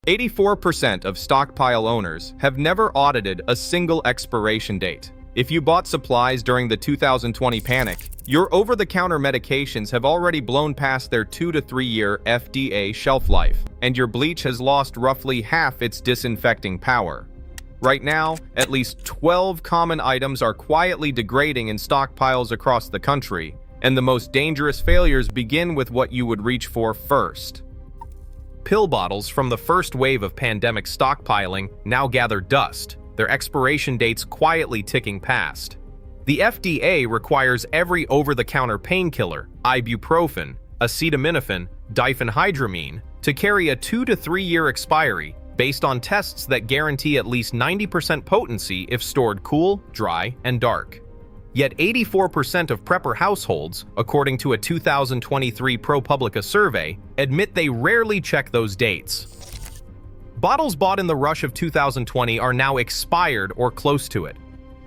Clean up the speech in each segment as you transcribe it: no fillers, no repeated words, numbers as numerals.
84% of Stockpile owners have never audited a single expiration date. If you bought supplies during the 2020 panic, your over-the-counter medications have already blown past their 2 to 3 year FDA shelf life, and your bleach has lost roughly half its disinfecting power. Right now, at least 12 common items are quietly degrading in stockpiles across the country, and the most dangerous failures begin with what you would reach for first. Pill bottles from the first wave of pandemic stockpiling now gather dust, their expiration dates quietly ticking past. The FDA requires every over-the-counter painkiller, ibuprofen, acetaminophen, diphenhydramine, to carry a 2 to 3 year expiry based on tests that guarantee at least 90% potency if stored cool, dry, and dark. Yet 84% of prepper households, according to a 2023 ProPublica survey, admit they rarely check those dates. Bottles bought in the rush of 2020 are now expired or close to it.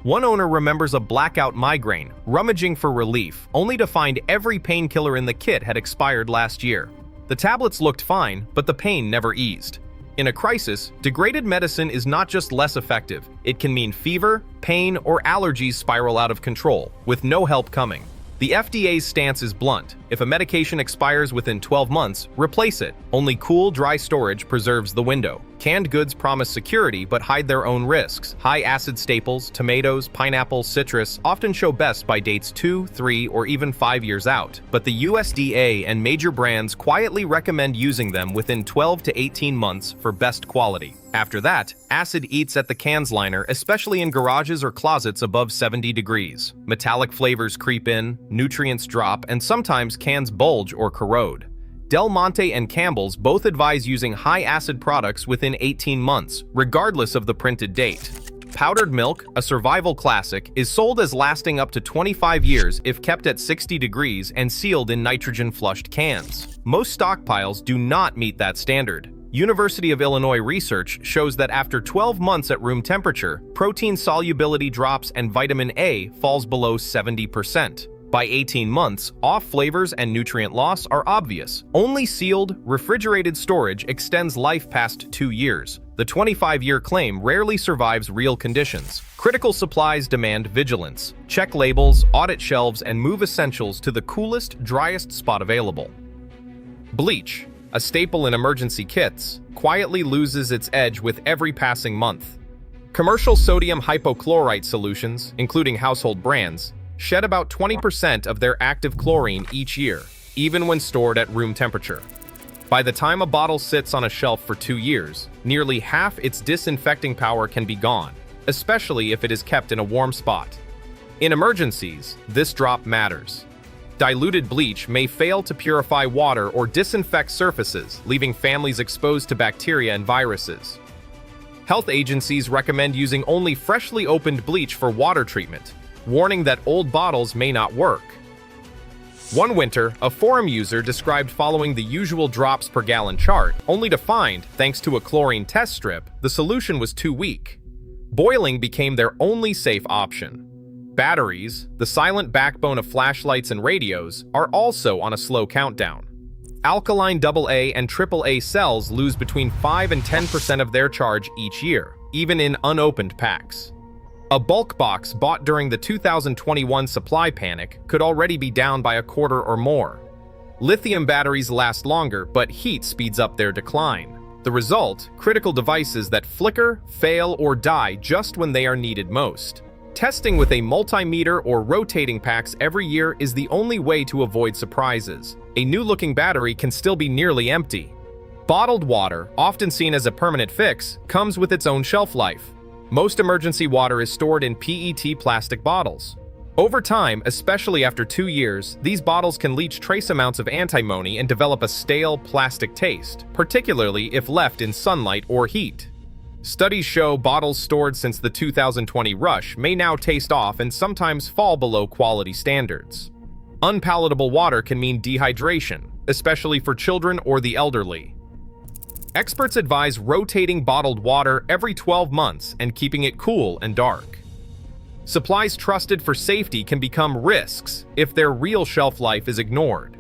One owner remembers a blackout migraine, rummaging for relief, only to find every painkiller in the kit had expired last year. The tablets looked fine, but the pain never eased. In a crisis, degraded medicine is not just less effective, it can mean fever, pain, or allergies spiral out of control, with no help coming. The FDA's stance is blunt. If a medication expires within 12 months, replace it. Only cool, dry storage preserves the window. Canned goods promise security but hide their own risks. High-acid staples, tomatoes, pineapple, citrus often show best by dates 2, 3, or even 5 years out, but the USDA and major brands quietly recommend using them within 12 to 18 months for best quality. After that, acid eats at the cans liner, especially in garages or closets above 70 degrees. Metallic flavors creep in, nutrients drop, and sometimes cans bulge or corrode. Del Monte and Campbell's both advise using high-acid products within 18 months, regardless of the printed date. Powdered milk, a survival classic, is sold as lasting up to 25 years if kept at 60 degrees and sealed in nitrogen-flushed cans. Most stockpiles do not meet that standard. University of Illinois research shows that after 12 months at room temperature, protein solubility drops and vitamin A falls below 70%. By 18 months, off flavors and nutrient loss are obvious. Only sealed, refrigerated storage extends life past 2 years. The 25-year claim rarely survives real conditions. Critical supplies demand vigilance. Check labels, audit shelves, and move essentials to the coolest, driest spot available. Bleach, a staple in emergency kits, quietly loses its edge with every passing month. Commercial sodium hypochlorite solutions, including household brands, shed about 20% of their active chlorine each year, even when stored at room temperature. By the time a bottle sits on a shelf for 2 years, nearly half its disinfecting power can be gone, especially if it is kept in a warm spot. In emergencies, this drop matters. Diluted bleach may fail to purify water or disinfect surfaces, leaving families exposed to bacteria and viruses. Health agencies recommend using only freshly opened bleach for water treatment, warning that old bottles may not work. One winter, a forum user described following the usual drops per gallon chart, only to find, thanks to a chlorine test strip, the solution was too weak. Boiling became their only safe option. Batteries, the silent backbone of flashlights and radios, are also on a slow countdown. Alkaline AA and AAA cells lose between 5 and 10% of their charge each year, even in unopened packs. A bulk box bought during the 2021 supply panic could already be down by a quarter or more. Lithium batteries last longer, but heat speeds up their decline. The result, critical devices that flicker, fail, or die just when they are needed most. Testing with a multimeter or rotating packs every year is the only way to avoid surprises. A new-looking battery can still be nearly empty. Bottled water, often seen as a permanent fix, comes with its own shelf life. Most emergency water is stored in PET plastic bottles. Over time, especially after 2 years, these bottles can leach trace amounts of antimony and develop a stale, plastic taste, particularly if left in sunlight or heat. Studies show bottles stored since the 2020 rush may now taste off and sometimes fall below quality standards. Unpalatable water can mean dehydration, especially for children or the elderly. Experts advise rotating bottled water every 12 months and keeping it cool and dark. Supplies trusted for safety can become risks if their real shelf life is ignored.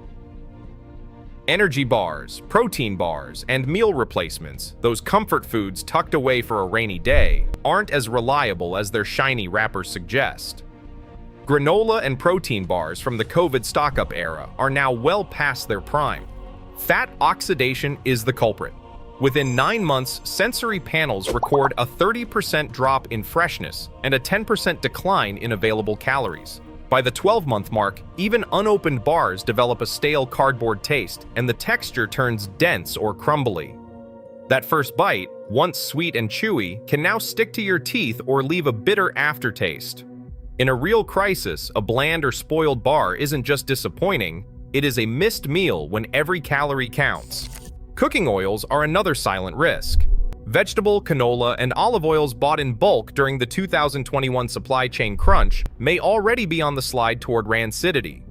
Energy bars, protein bars, and meal replacements, those comfort foods tucked away for a rainy day, aren't as reliable as their shiny wrappers suggest. Granola and protein bars from the COVID stock-up era are now well past their prime. Fat oxidation is the culprit. Within 9 months, sensory panels record a 30% drop in freshness and a 10% decline in available calories. By the 12-month mark, even unopened bars develop a stale cardboard taste, and the texture turns dense or crumbly. That first bite, once sweet and chewy, can now stick to your teeth or leave a bitter aftertaste. In a real crisis, a bland or spoiled bar isn't just disappointing, it is a missed meal when every calorie counts. Cooking oils are another silent risk. Vegetable, canola, and olive oils bought in bulk during the 2021 supply chain crunch may already be on the slide toward rancidity.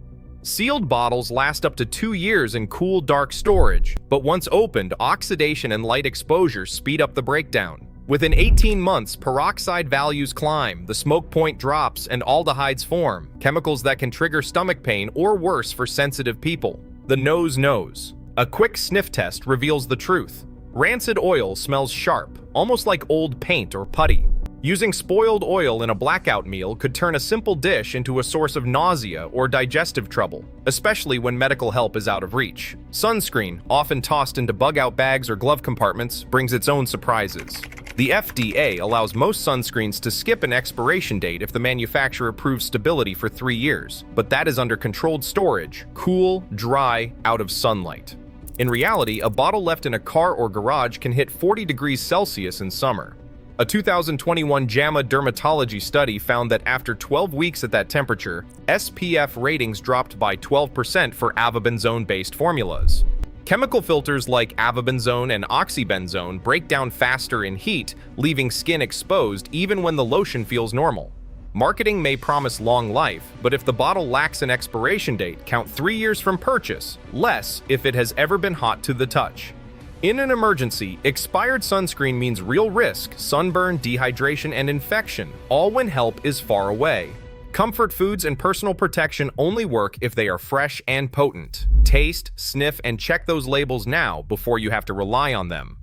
Sealed bottles last up to 2 years in cool, dark storage, but once opened, oxidation and light exposure speed up the breakdown. Within 18 months, peroxide values climb, the smoke point drops, and aldehydes form, chemicals that can trigger stomach pain or worse for sensitive people. The nose knows. A quick sniff test reveals the truth. Rancid oil smells sharp, almost like old paint or putty. Using spoiled oil in a blackout meal could turn a simple dish into a source of nausea or digestive trouble, especially when medical help is out of reach. Sunscreen, often tossed into bug-out bags or glove compartments, brings its own surprises. The FDA allows most sunscreens to skip an expiration date if the manufacturer proves stability for 3 years, but that is under controlled storage, cool, dry, out of sunlight. In reality, a bottle left in a car or garage can hit 40 degrees Celsius in summer. A 2021 JAMA dermatology study found that after 12 weeks at that temperature, SPF ratings dropped by 12% for avobenzone-based formulas. Chemical filters like avobenzone and oxybenzone break down faster in heat, leaving skin exposed even when the lotion feels normal. Marketing may promise long life, but if the bottle lacks an expiration date, count 3 years from purchase, less if it has ever been hot to the touch. In an emergency, expired sunscreen means real risk, sunburn, dehydration, and infection, all when help is far away. Comfort foods and personal protection only work if they are fresh and potent. Taste, sniff, and check those labels now before you have to rely on them.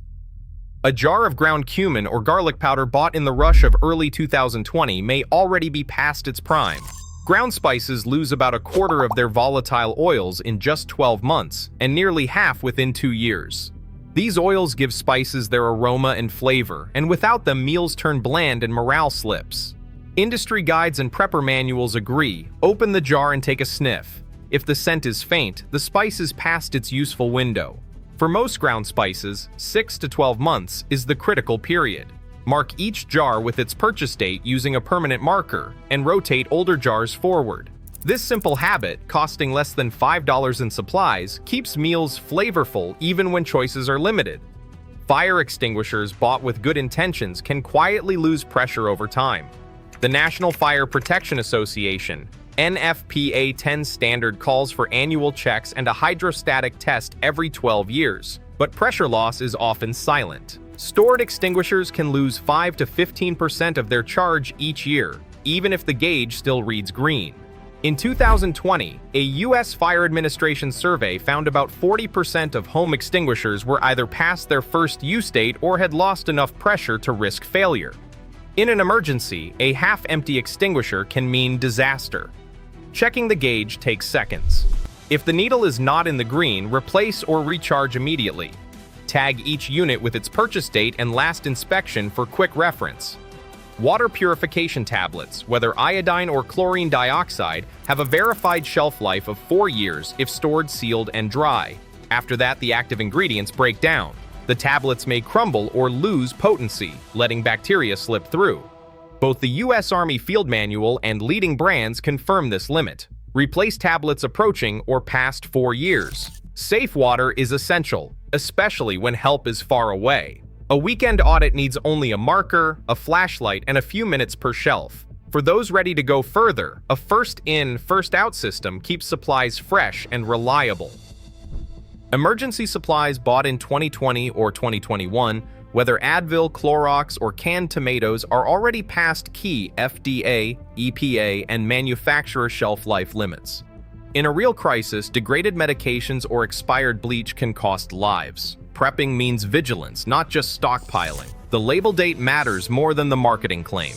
A jar of ground cumin or garlic powder bought in the rush of early 2020 may already be past its prime. Ground spices lose about a quarter of their volatile oils in just 12 months, and nearly half within 2 years. These oils give spices their aroma and flavor, and without them, meals turn bland and morale slips. Industry guides and prepper manuals agree. Open the jar and take a sniff. If the scent is faint, the spice is past its useful window. For most ground spices, 6 to 12 months is the critical period. Mark each jar with its purchase date using a permanent marker, and rotate older jars forward. This simple habit, costing less than $5 in supplies, keeps meals flavorful even when choices are limited. Fire extinguishers bought with good intentions can quietly lose pressure over time. The National Fire Protection Association, NFPA 10 standard calls for annual checks and a hydrostatic test every 12 years, but pressure loss is often silent. Stored extinguishers can lose 5 to 15% of their charge each year, even if the gauge still reads green. In 2020, a U.S. Fire Administration survey found about 40% of home extinguishers were either past their first use date or had lost enough pressure to risk failure. In an emergency, a half-empty extinguisher can mean disaster. Checking the gauge takes seconds. If the needle is not in the green, replace or recharge immediately. Tag each unit with its purchase date and last inspection for quick reference. Water purification tablets, whether iodine or chlorine dioxide, have a verified shelf life of 4 years if stored sealed and dry. After that, the active ingredients break down. The tablets may crumble or lose potency, letting bacteria slip through. Both the U.S. Army Field Manual and leading brands confirm this limit. Replace tablets approaching or past 4 years. Safe water is essential, especially when help is far away. A weekend audit needs only a marker, a flashlight, and a few minutes per shelf. For those ready to go further, a first-in, first-out system keeps supplies fresh and reliable. Emergency supplies bought in 2020 or 2021, whether Advil, Clorox, or canned tomatoes, are already past key FDA, EPA, and manufacturer shelf life limits. In a real crisis, degraded medications or expired bleach can cost lives. Prepping means vigilance, not just stockpiling. The label date matters more than the marketing claim.